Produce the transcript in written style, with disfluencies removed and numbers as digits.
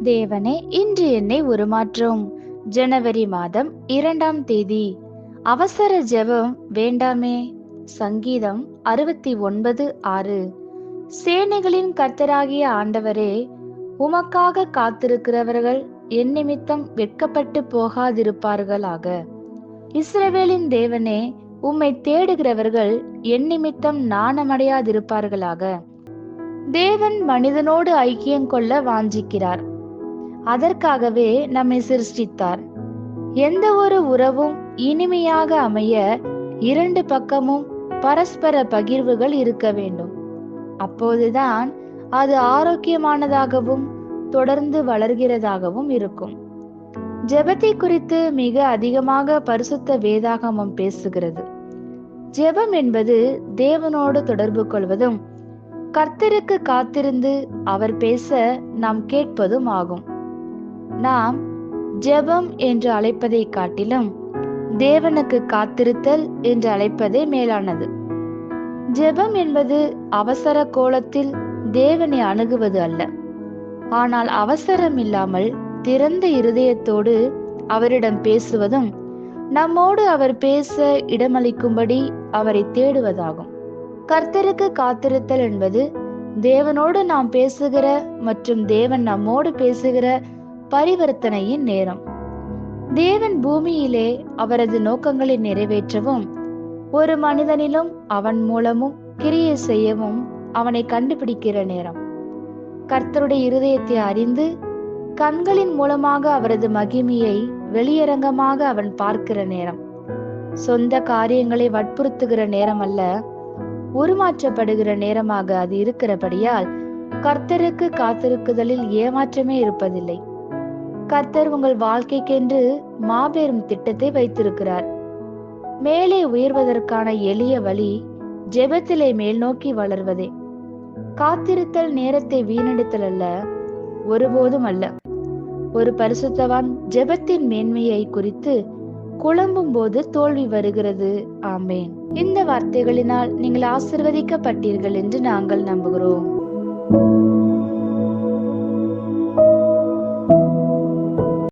தேவனே, இன்று என்னை உருமாற்றும். ஜனவரி மாதம் 2ஆம் தேதி. அவசர ஜெபம் வேண்டாமே. சங்கீதம் 69:6. சேனைகளின் கர்த்தராகிய ஆண்டவரே, உமக்காக காத்திருக்கிறவர்கள் என் நிமித்தம் வெட்கப்பட்டு போகாதிருப்பார்களாக. இஸ்ரவேலின் தேவனே, உம்மை தேடுகிறவர்கள் என் நிமித்தம் நாணமடையாதிருப்பார்களாக. தேவன் மனிதனோடு ஐக்கியம் கொள்ள வாஞ்சிக்கிறார். அதற்காகவே நம்மை சிருஷ்டித்தார். எந்த ஒரு உறவும் இனிமையாக அமைய இரண்டு பக்கமும் பரஸ்பர பகிர்வுகள் இருக்க வேண்டும். அப்போதுதான் அது ஆரோக்கியமானதாகவும் தொடர்ந்து வளர்கிறதாகவும் இருக்கும். ஜெபத்தை குறித்து மிக அதிகமாக பரிசுத்த வேதாகமம் பேசுகிறது. ஜெபம் என்பது தேவனோடு தொடர்பு கொள்வதும் கர்த்தருக்கு காத்திருந்து அவர் பேச நாம் கேட்பதும் ஆகும். நாம் ஜெபம் என்று அழைப்பதை காட்டிலும் தேவனுக்கு காத்திருத்தல் என்று அழைப்பதே மேலானது. ஜெபம் என்பது அவசர கோலத்தில் தேவனை அணுகுவது அல்ல, ஆனால் அவசரம் இல்லாமல் திறந்த இருதயத்தோடு அவரிடம் பேசுவதும் நம்மோடு அவர் பேச இடமளிக்கும்படி அவரை தேடுவதாகும். கர்த்தருக்கு காத்திருத்தல் என்பது தேவனோடு நாம் பேசுகிற மற்றும் தேவன் நம்மோடு பேசுகிற பரிவர்த்தனையின் நேரம். தேவன் பூமியிலே அவரது நோக்கங்களை நிறைவேற்றவும் ஒரு மனிதனிலும் அவன் மூலமும் கிரியை செய்யவும் அவனை கண்டுபிடிக்கிற நேரம். கர்த்தருடைய இருதயத்தை அறிந்து கண்களின் மூலமாக அவரது மகிமையை வெளியரங்கமாக அவன் பார்க்கிற நேரம். சொந்த காரியங்களை வற்புறுத்துகிற நேரம் அல்ல, உருமாற்றப்படுகிற நேரமாக அது இருக்கிறபடியால் கர்த்தருக்கு காத்திருக்குதலில் ஏமாற்றமே இருப்பதில்லை. கர்த்தர் உங்கள் வாழ்க்கைக்கென்று மாபெரும் திட்டத்தை வைத்திருக்கிறார். மேலே உயர்வதற்கான எளிய வழி ஜெபத்திலே மேல் நோக்கி வளர்வதே. காத்திருத்தல் நேரத்தை வீணடித்தல் அல்ல, ஒருபோதும் அல்ல. ஒரு பரிசுத்தவான் ஜெபத்தின் மேன்மையை குறித்து குழம்பும் போது தோல்வி வருகிறது. ஆமேன். இந்த வார்த்தைகளினால் நீங்கள் ஆசீர்வதிக்கப்பட்டீர்கள் என்று நாங்கள் நம்புகிறோம்.